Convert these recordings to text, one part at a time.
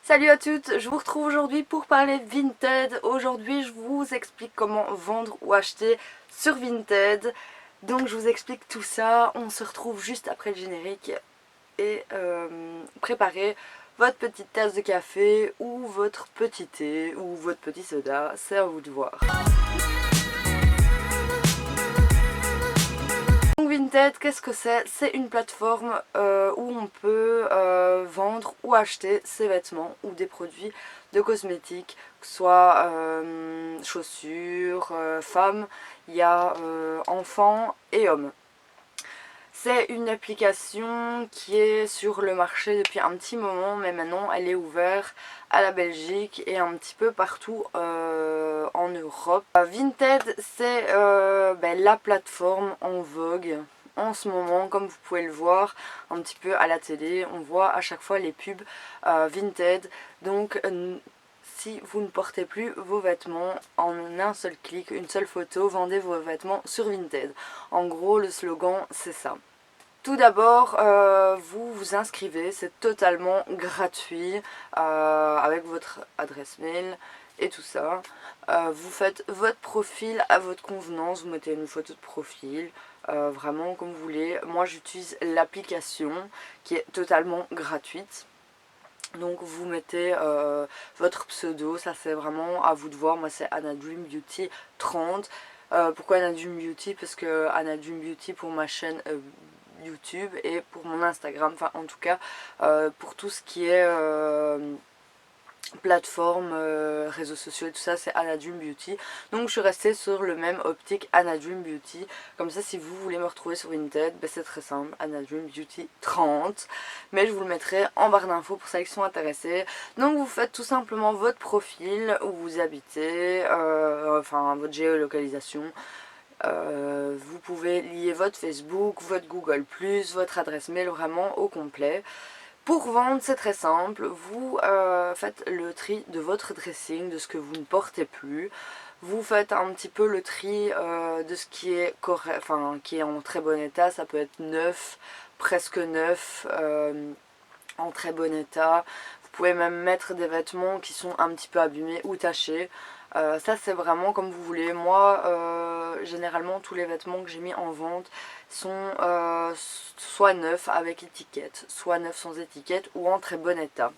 Salut à toutes, je vous retrouve aujourd'hui pour parler Vinted. Aujourd'hui je vous explique comment vendre ou acheter sur Vinted. Donc je vous explique tout ça, on se retrouve juste après le générique et préparez votre petite tasse de café ou votre petit thé ou votre petit soda, c'est à vous de voir. Donc Vinted, qu'est-ce que c'est? C'est une plateforme où on peut vendre ou acheter ses vêtements ou des produits de cosmétiques, que ce soit chaussures, femmes, il y a enfants et hommes. C'est une application qui est sur le marché depuis un petit moment, mais maintenant elle est ouverte à la Belgique et un petit peu partout en Europe. Vinted, c'est la plateforme en vogue en ce moment, comme vous pouvez le voir un petit peu à la télé. On voit à chaque fois les pubs Vinted. Donc si vous ne portez plus vos vêtements, en un seul clic, une seule photo, vendez vos vêtements sur Vinted. En gros, le slogan, c'est ça. Tout d'abord, vous vous inscrivez, c'est totalement gratuit, avec votre adresse mail et tout ça. Vous faites votre profil à votre convenance, vous mettez une photo de profil, vraiment comme vous voulez. Moi j'utilise l'application qui est totalement gratuite. Donc vous mettez votre pseudo, ça c'est vraiment à vous de voir. Moi c'est Anna Dream Beauty 30. Pourquoi Anna Dream Beauty? Parce que Anna Dream Beauty pour ma chaîne YouTube et pour mon Instagram, enfin en tout cas pour tout ce qui est plateforme, réseaux sociaux et tout ça, c'est Anna Dream Beauty. Donc je suis restée sur le même optique Anna Dream Beauty. Comme ça si vous voulez me retrouver sur Vinted, ben, c'est très simple, Anna Dream Beauty 30. Mais je vous le mettrai en barre d'infos pour celles qui sont intéressées. Donc vous faites tout simplement votre profil, où vous habitez, enfin votre géolocalisation. Vous pouvez lier votre Facebook, votre Google+, votre adresse mail vraiment au complet. Pour vendre, c'est très simple. Vous faites le tri de votre dressing, de ce que vous ne portez plus. Vous faites un petit peu le tri de ce qui est correct, enfin qui est en très bon état. Ça peut être neuf, presque neuf, en très bon état. Vous pouvez même mettre des vêtements qui sont un petit peu abîmés ou tachés. Ça c'est vraiment comme vous voulez. Moi généralement tous les vêtements que j'ai mis en vente sont soit neufs avec étiquette, soit neufs sans étiquette ou en très bon état.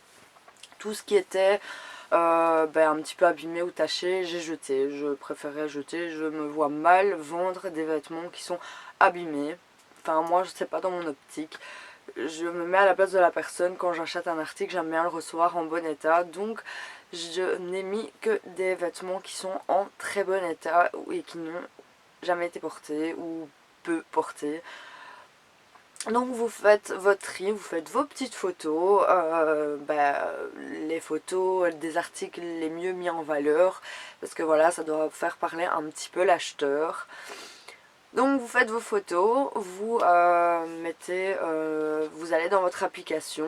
Tout ce qui était un petit peu abîmé ou taché, j'ai jeté. Je préférais jeter, je me vois mal vendre des vêtements qui sont abîmés. Enfin moi je sais pas, dans mon optique. Je me mets à la place de la personne. Quand j'achète un article, j'aime bien le recevoir en bon état. Donc je n'ai mis que des vêtements qui sont en très bon état et qui n'ont jamais été portés ou peu portés. Donc vous faites votre tri, vous faites vos petites photos, les photos des articles les mieux mis en valeur, parce que voilà, ça doit faire parler un petit peu l'acheteur. Donc vous faites vos photos, vous vous allez dans votre application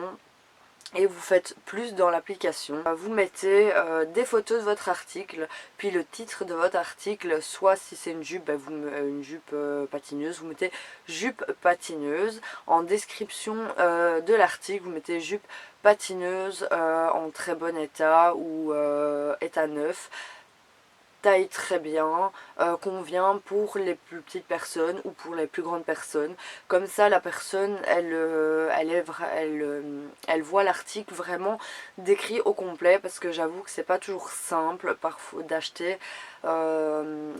et vous faites plus dans l'application. Vous mettez des photos de votre article, puis le titre de votre article, soit si c'est une jupe, une jupe patineuse, vous mettez jupe patineuse. En description de l'article, vous mettez jupe patineuse en très bon état ou état neuf. Taille très bien, convient pour les plus petites personnes ou pour les plus grandes personnes. Comme ça la personne elle voit l'article vraiment décrit au complet, parce que j'avoue que c'est pas toujours simple parfois d'acheter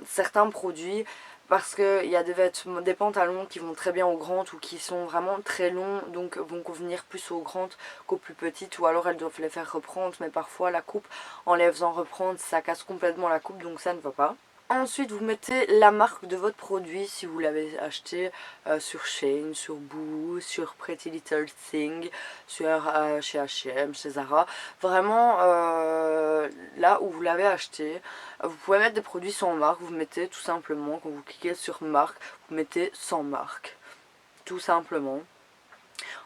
certains produits, parce qu'il y a des vêtements, des pantalons qui vont très bien aux grandes ou qui sont vraiment très longs, donc vont convenir plus aux grandes qu'aux plus petites, ou alors elles doivent les faire reprendre, mais parfois la coupe, en les faisant reprendre, ça casse complètement la coupe, donc ça ne va pas. Ensuite, vous mettez la marque de votre produit si vous l'avez acheté sur Shein, sur Boo, sur Pretty Little Thing, sur chez H&M, chez Zara. Vraiment, là où vous l'avez acheté, vous pouvez mettre des produits sans marque. Vous mettez tout simplement, quand vous cliquez sur marque, vous mettez sans marque. Tout simplement.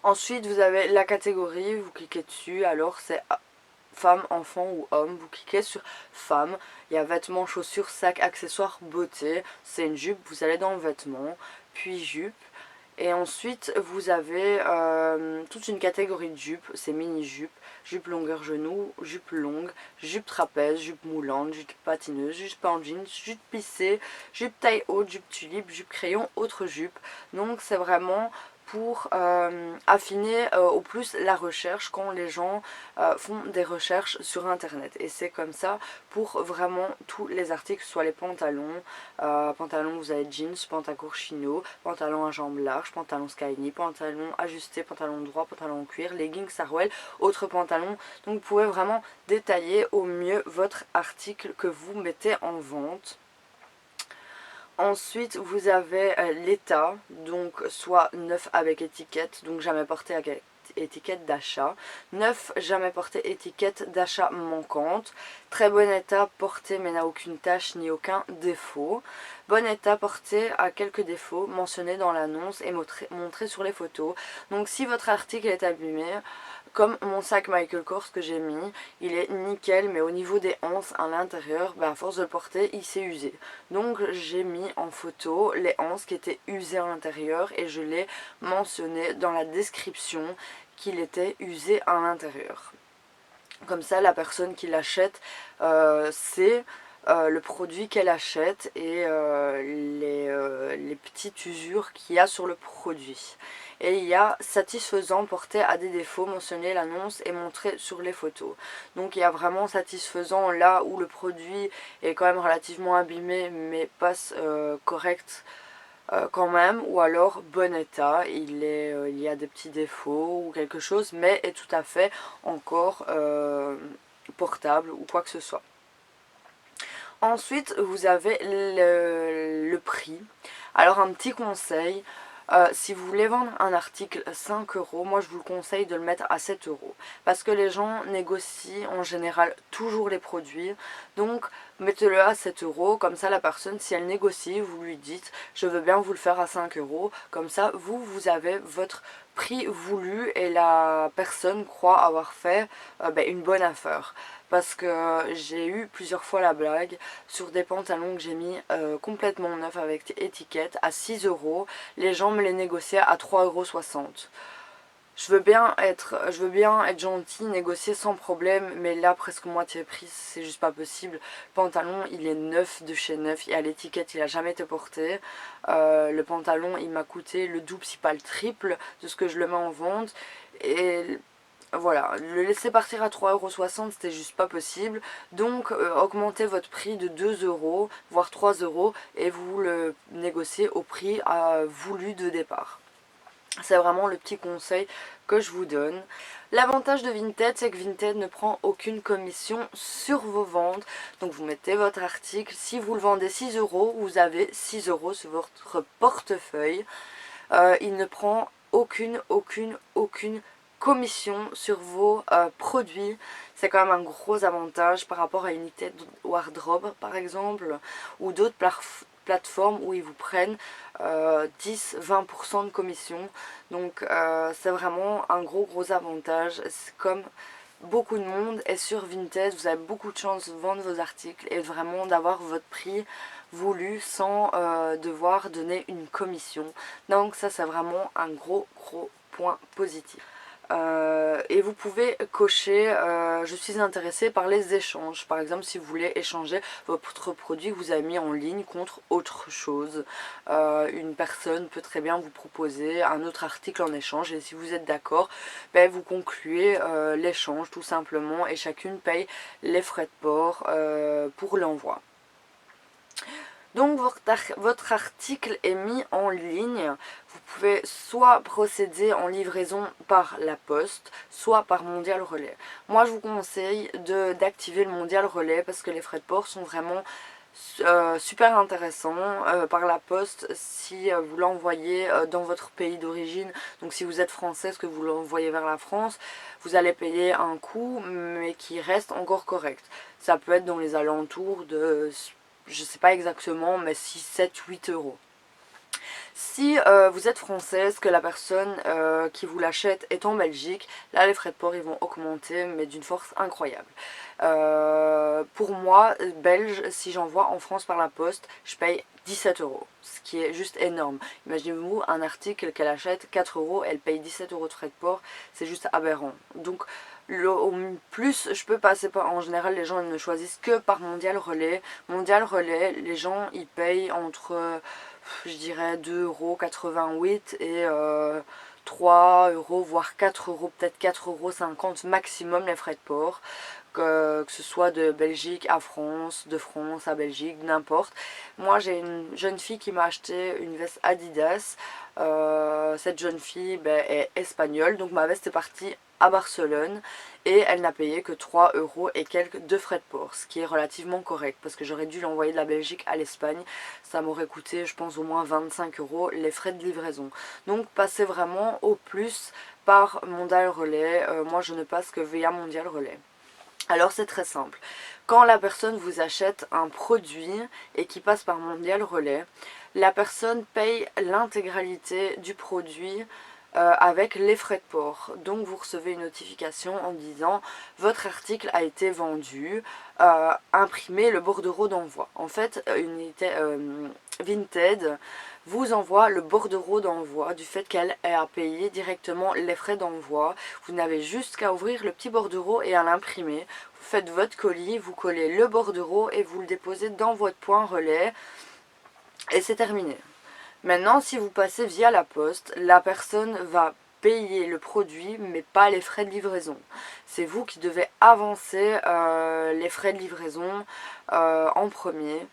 Ensuite, vous avez la catégorie, vous cliquez dessus, alors c'est femme, enfant ou homme. Vous cliquez sur femme, il y a vêtements, chaussures, sacs, accessoires, beauté. C'est une jupe, vous allez dans vêtements, puis jupe. Et ensuite vous avez toute une catégorie de jupes, c'est mini-jupes, jupe longueur genou, jupe longue, jupe trapèze, jupe moulante, jupe patineuse, jupe en jeans, jupe plissée, jupe taille haute, jupe tulipe, jupe crayon, autre jupe. Donc c'est vraiment pour affiner au plus la recherche quand les gens font des recherches sur internet, et c'est comme ça pour vraiment tous les articles, soit les pantalons, pantalons vous avez jeans, pantalon chino, pantalon à jambes larges, pantalon skinny, pantalon ajusté, pantalon droit, pantalon en cuir, leggings sarouel, autres pantalons. Donc vous pouvez vraiment détailler au mieux votre article que vous mettez en vente. Ensuite vous avez l'état, donc soit neuf avec étiquette, donc jamais porté avec étiquette d'achat, neuf jamais porté étiquette d'achat manquante, très bon état porté mais n'a aucune tache ni aucun défaut, bon état porté à quelques défauts mentionnés dans l'annonce et montrés sur les photos. Donc si votre article est abîmé, comme mon sac Michael Kors que j'ai mis, il est nickel, mais au niveau des anses à l'intérieur, à force de le porter, il s'est usé. Donc j'ai mis en photo les anses qui étaient usées à l'intérieur et je l'ai mentionné dans la description qu'il était usé à l'intérieur. Comme ça, la personne qui l'achète sait le produit qu'elle achète et les petites usures qu'il y a sur le produit. Et il y a satisfaisant porté à des défauts, mentionné l'annonce et montré sur les photos. Donc il y a vraiment satisfaisant là où le produit est quand même relativement abîmé mais passe correct quand même, ou alors bon état, il y a des petits défauts ou quelque chose mais est tout à fait encore portable ou quoi que ce soit. Ensuite vous avez le prix. Alors un petit conseil, si vous voulez vendre un article 5 €, moi je vous le conseille de le mettre à 7 €. Parce que les gens négocient en général toujours les produits. Donc mettez-le à 7 €. Comme ça la personne, si elle négocie, vous lui dites je veux bien vous le faire à 5 €. Comme ça vous avez votre prix voulu et la personne croit avoir fait une bonne affaire. Parce que j'ai eu plusieurs fois la blague sur des pantalons que j'ai mis complètement neufs avec étiquette à 6 €. Les gens me les négociaient à 3,60 €. Je veux bien être gentille, négocier sans problème, mais là presque moitié prix, c'est juste pas possible. Le pantalon il est neuf de chez neuf, et à l'étiquette il a jamais été porté. Le pantalon il m'a coûté le double si pas le triple de ce que je le mets en vente. Et voilà, le laisser partir à 3,60 € c'était juste pas possible. Donc augmentez votre prix de 2 € voire 3 € et vous le négociez au prix voulu de départ. C'est vraiment le petit conseil que je vous donne. L'avantage de Vinted, c'est que Vinted ne prend aucune commission sur vos ventes. Donc vous mettez votre article, si vous le vendez 6 €, vous avez 6 € sur votre portefeuille. Il ne prend aucune commission sur vos produits. C'est quand même un gros avantage par rapport à United Wardrobe par exemple, ou d'autres plateformes où ils vous prennent 10-20% de commission. Donc c'est vraiment un gros avantage. Comme beaucoup de monde est sur Vinted, vous avez beaucoup de chance de vendre vos articles et vraiment d'avoir votre prix voulu sans devoir donner une commission. Donc ça c'est vraiment un gros point positif. Et vous pouvez cocher je suis intéressée par les échanges. Par exemple si vous voulez échanger votre produit que vous avez mis en ligne contre autre chose, une personne peut très bien vous proposer un autre article en échange, et si vous êtes d'accord, vous concluez l'échange tout simplement et chacune paye les frais de port pour l'envoi. Donc votre article est mis en ligne. Vous pouvez soit procéder en livraison par la poste, soit par Mondial Relais. Moi je vous conseille d'activer le Mondial Relais parce que les frais de port sont vraiment super intéressants. Par la poste, si vous l'envoyez dans votre pays d'origine, donc si vous êtes française que vous l'envoyez vers la France, vous allez payer un coût mais qui reste encore correct. Ça peut être dans les alentours de, je sais pas exactement, mais 6, 7, 8 €. Si vous êtes française, que la personne qui vous l'achète est en Belgique, là les frais de port ils vont augmenter mais d'une force incroyable. Pour moi, belge, si j'envoie en France par la poste, je paye 17 euros, ce qui est juste énorme. Imaginez-vous un article qu'elle achète 4 euros, elle paye 17 euros de frais de port, c'est juste aberrant. Donc au plus je peux passer par, en général les gens ils ne choisissent que par Mondial Relais. Mondial Relais, les gens ils payent entre je dirais 2,88 € et 3 euros, voire 4 euros, peut-être 4,50 € maximum les frais de port. Que ce soit de Belgique à France, de France à Belgique, n'importe. Moi j'ai une jeune fille qui m'a acheté une veste Adidas. Cette jeune fille est espagnole, donc ma veste est partie à Barcelone et elle n'a payé que 3 euros et quelques de frais de port, ce qui est relativement correct parce que j'aurais dû l'envoyer de la Belgique à l'Espagne, ça m'aurait coûté je pense au moins 25 euros les frais de livraison. Donc passez vraiment au plus par Mondial Relais, moi je ne passe que via Mondial Relais. Alors c'est très simple, quand la personne vous achète un produit et qui passe par Mondial Relais, la personne paye l'intégralité du produit avec les frais de port. Donc vous recevez une notification en disant votre article a été vendu, imprimez le bordereau d'envoi. En fait, Vinted vous envoie le bordereau d'envoi du fait qu'elle a payé directement les frais d'envoi. Vous n'avez juste qu'à ouvrir le petit bordereau et à l'imprimer. Vous faites votre colis, vous collez le bordereau et vous le déposez dans votre point relais et c'est terminé. Maintenant, si vous passez via la poste, la personne va payer le produit mais pas les frais de livraison. C'est vous qui devez avancer les frais de livraison en premier.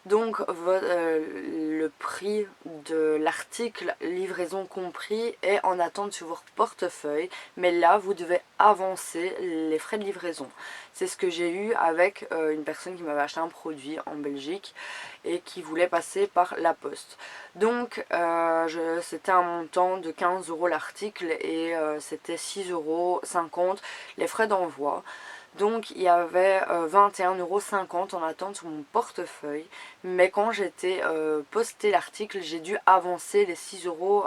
Donc le prix de l'article, livraison compris, est en attente sur votre portefeuille. Mais là, vous devez avancer les frais de livraison. C'est ce que j'ai eu avec une personne qui m'avait acheté un produit en Belgique et qui voulait passer par la poste. Donc c'était un montant de 15 euros l'article et c'était 6,50 € les frais d'envoi. Donc il y avait 21,50 € en attente sur mon portefeuille. Mais quand j'étais posté l'article, j'ai dû avancer les 6 euros.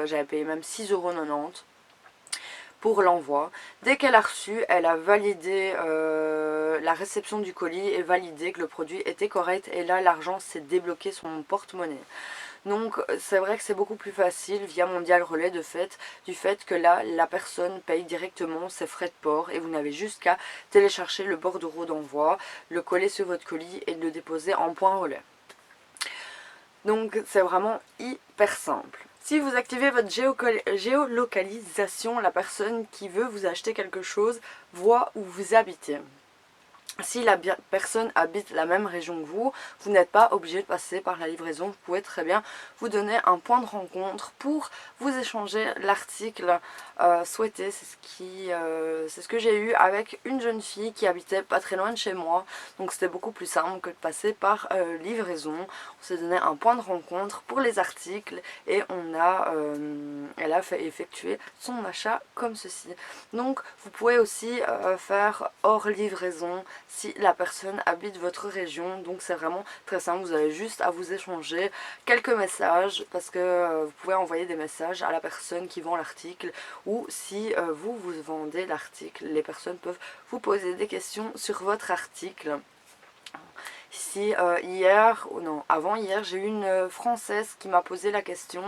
J'avais payé même 6,90 € pour l'envoi. Dès qu'elle a reçu, elle a validé la réception du colis et validé que le produit était correct. Et là, l'argent s'est débloqué sur mon porte-monnaie. Donc c'est vrai que c'est beaucoup plus facile via Mondial Relais du fait que là la personne paye directement ses frais de port et vous n'avez juste qu'à télécharger le bordereau d'envoi, le coller sur votre colis et le déposer en point relais. Donc c'est vraiment hyper simple. Si vous activez votre géolocalisation, la personne qui veut vous acheter quelque chose voit où vous habitez. Si la personne habite la même région que vous, vous n'êtes pas obligé de passer par la livraison. Vous pouvez très bien vous donner un point de rencontre pour vous échanger l'article souhaité. C'est ce que j'ai eu avec une jeune fille qui habitait pas très loin de chez moi. Donc c'était beaucoup plus simple que de passer par livraison. On s'est donné un point de rencontre pour les articles et elle a fait effectuer son achat comme ceci. Donc vous pouvez aussi faire hors livraison si la personne habite votre région. Donc c'est vraiment très simple, vous avez juste à vous échanger quelques messages parce que vous pouvez envoyer des messages à la personne qui vend l'article ou si vous vendez l'article, les personnes peuvent vous poser des questions sur votre article. Ici avant hier, j'ai eu une Française qui m'a posé la question,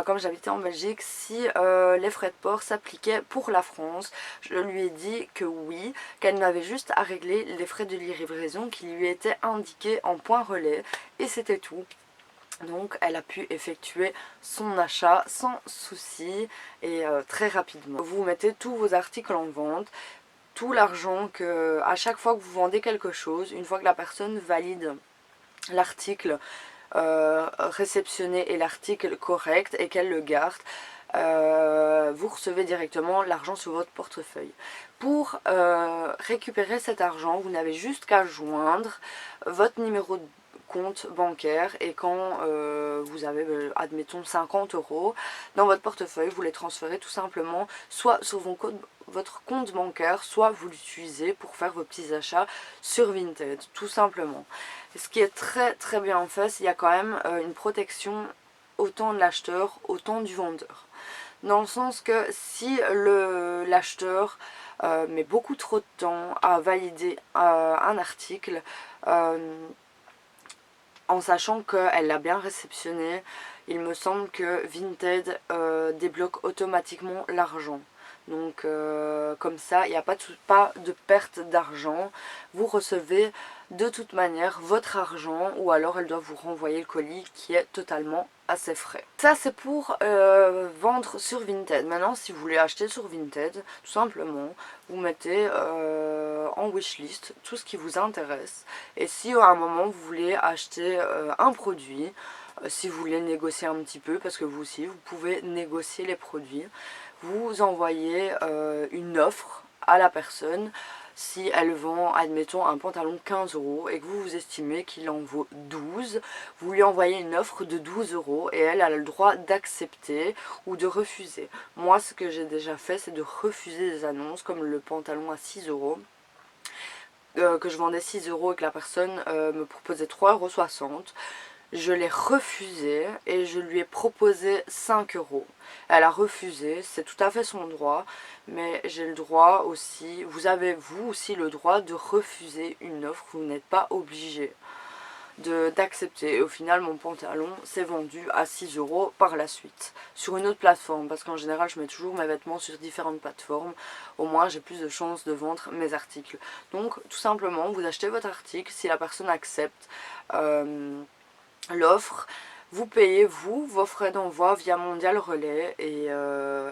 comme j'habitais en Belgique, si les frais de port s'appliquaient pour la France. Je lui ai dit que oui, qu'elle n'avait juste à régler les frais de livraison qui lui étaient indiqués en point relais et c'était tout. Donc elle a pu effectuer son achat sans souci et très rapidement. Vous mettez tous vos articles en vente. Tout l'argent que, à chaque fois que vous vendez quelque chose, une fois que la personne valide l'article réceptionné et l'article correct et qu'elle le garde, vous recevez directement l'argent sur votre portefeuille. Pour récupérer cet argent, vous n'avez juste qu'à joindre votre numéro de compte bancaire et quand vous avez admettons 50 € dans votre portefeuille, vous les transférez tout simplement soit sur votre compte bancaire, soit vous l'utilisez pour faire vos petits achats sur Vinted, tout simplement. Et ce qui est très très bien fait, il y a quand même une protection autant de l'acheteur, autant du vendeur. Dans le sens que si l'acheteur met beaucoup trop de temps à valider un article, en sachant qu'elle l'a bien réceptionné, il me semble que Vinted débloque automatiquement l'argent. Donc comme ça, il n'y a pas de perte d'argent. Vous recevez de toute manière votre argent, ou alors elle doit vous renvoyer le colis qui est totalement à ses frais. Ça c'est pour vendre sur Vinted. Maintenant si vous voulez acheter sur Vinted, tout simplement vous mettez en wishlist tout ce qui vous intéresse. Et si à un moment vous voulez acheter un produit, si vous voulez négocier un petit peu, parce que vous aussi vous pouvez négocier les produits, vous envoyez une offre à la personne. Si elle vend, admettons, un pantalon 15 € et que vous estimez qu'il en vaut 12, vous lui envoyez une offre de 12 € et elle a le droit d'accepter ou de refuser. Moi, ce que j'ai déjà fait, c'est de refuser des annonces comme le pantalon à 6 €. Que je vendais 6 € et que la personne me proposait 3,60 €. Je l'ai refusé et je lui ai proposé 5 €. Elle a refusé, c'est tout à fait son droit, mais j'ai le droit aussi, vous avez vous aussi le droit de refuser une offre, vous n'êtes pas obligé d'accepter. Au final mon pantalon s'est vendu à 6 € par la suite sur une autre plateforme, parce qu'en général je mets toujours mes vêtements sur différentes plateformes, au moins j'ai plus de chances de vendre mes articles. Donc tout simplement vous achetez votre article, si la personne accepte l'offre, vous payez vos frais d'envoi via Mondial Relais et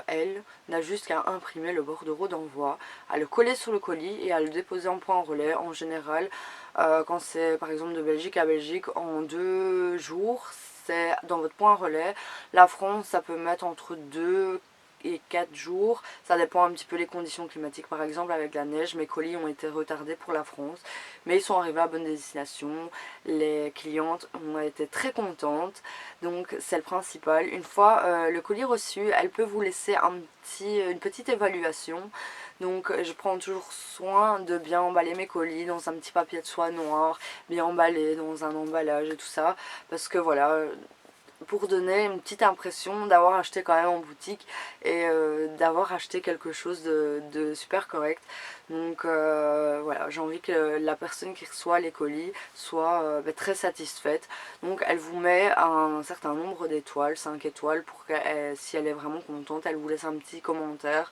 elle n'a juste qu'à imprimer le bordereau d'envoi, à le coller sur le colis et à le déposer en point relais. En général, quand c'est par exemple de Belgique à Belgique, en 2 jours, c'est dans votre point relais. La France, ça peut mettre entre 2 et 4 jours, ça dépend un petit peu les conditions climatiques. Par exemple avec la neige, mes colis ont été retardés pour la France, mais ils sont arrivés à bonne destination. Les clientes ont été très contentes, donc c'est le principal. Une fois le colis reçu, elle peut vous laisser une petite évaluation. Donc je prends toujours soin de bien emballer mes colis dans un petit papier de soie noir, bien emballé dans un emballage et tout ça, parce que voilà, pour donner une petite impression d'avoir acheté quand même en boutique et d'avoir acheté quelque chose de super correct. Donc voilà, j'ai envie que la personne qui reçoit les colis soit très satisfaite. Donc elle vous met un certain nombre d'étoiles, 5 étoiles, pour que si elle est vraiment contente, elle vous laisse un petit commentaire.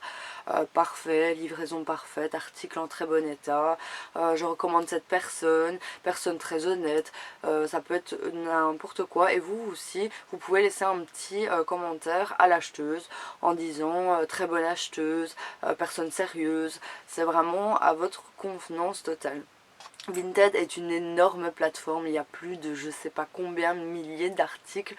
Parfait, livraison parfaite, article en très bon état, je recommande cette personne, personne très honnête, ça peut être n'importe quoi. Et vous aussi, vous pouvez laisser un petit commentaire à l'acheteuse en disant très bonne acheteuse, personne sérieuse. C'est vraiment à votre convenance totale. Vinted est une énorme plateforme, il y a plus de je sais pas combien de milliers d'articles,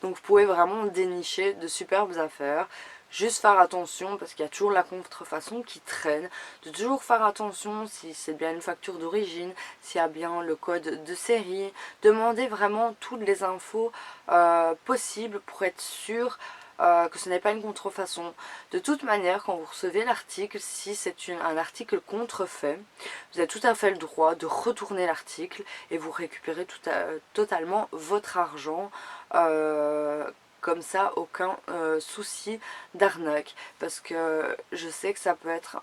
donc vous pouvez vraiment dénicher de superbes affaires. Juste faire attention, parce qu'il y a toujours la contrefaçon qui traîne, de toujours faire attention si c'est bien une facture d'origine, s'il y a bien le code de série. Demandez vraiment toutes les infos possibles pour être sûr que ce n'est pas une contrefaçon. De toute manière, quand vous recevez l'article, si c'est un article contrefait, vous avez tout à fait le droit de retourner l'article et vous récupérez totalement votre argent. Comme ça, aucun souci d'arnaque, parce que je sais que ça peut être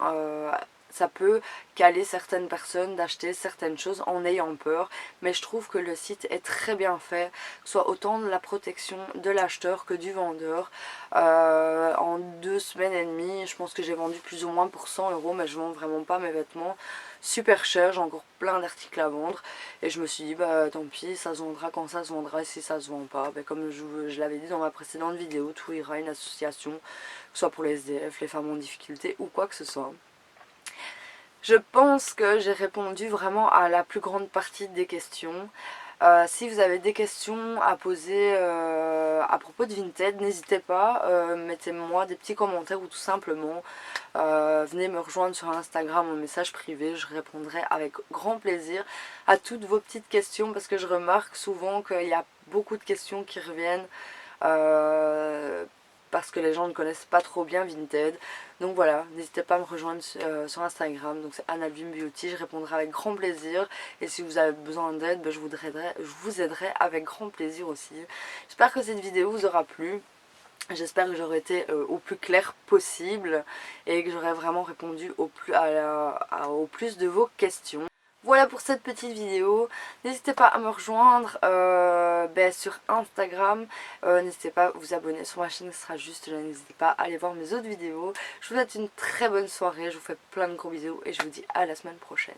ça peut caler certaines personnes d'acheter certaines choses en ayant peur, mais je trouve que le site est très bien fait, soit autant de la protection de l'acheteur que du vendeur. En 2 semaines et demie, je pense que j'ai vendu plus ou moins pour 100 €, mais je vends vraiment pas mes vêtements super cher, j'ai encore plein d'articles à vendre et je me suis dit bah tant pis, ça se vendra quand ça se vendra, et si ça se vend pas, bah, comme je l'avais dit dans ma précédente vidéo, tout ira, une association, que ce soit pour les SDF, les femmes en difficulté ou quoi que ce soit. Je pense que j'ai répondu vraiment à la plus grande partie des questions. Si vous avez des questions à poser à propos de Vinted, n'hésitez pas, mettez-moi des petits commentaires ou tout simplement venez me rejoindre sur Instagram en message privé, je répondrai avec grand plaisir à toutes vos petites questions, parce que je remarque souvent qu'il y a beaucoup de questions qui reviennent parce que les gens ne connaissent pas trop bien Vinted. Donc voilà, n'hésitez pas à me rejoindre sur Instagram, donc c'est Anna Dream Beauty, je répondrai avec grand plaisir. Et si vous avez besoin d'aide, je vous aiderai avec grand plaisir aussi. J'espère que cette vidéo vous aura plu. J'espère que j'aurai été au plus clair possible et que j'aurai vraiment répondu au plus de vos questions. Voilà pour cette petite vidéo. N'hésitez pas à me rejoindre sur Instagram. N'hésitez pas à vous abonner sur ma chaîne, ce sera juste là. N'hésitez pas à aller voir mes autres vidéos. Je vous souhaite une très bonne soirée. Je vous fais plein de gros bisous et je vous dis à la semaine prochaine.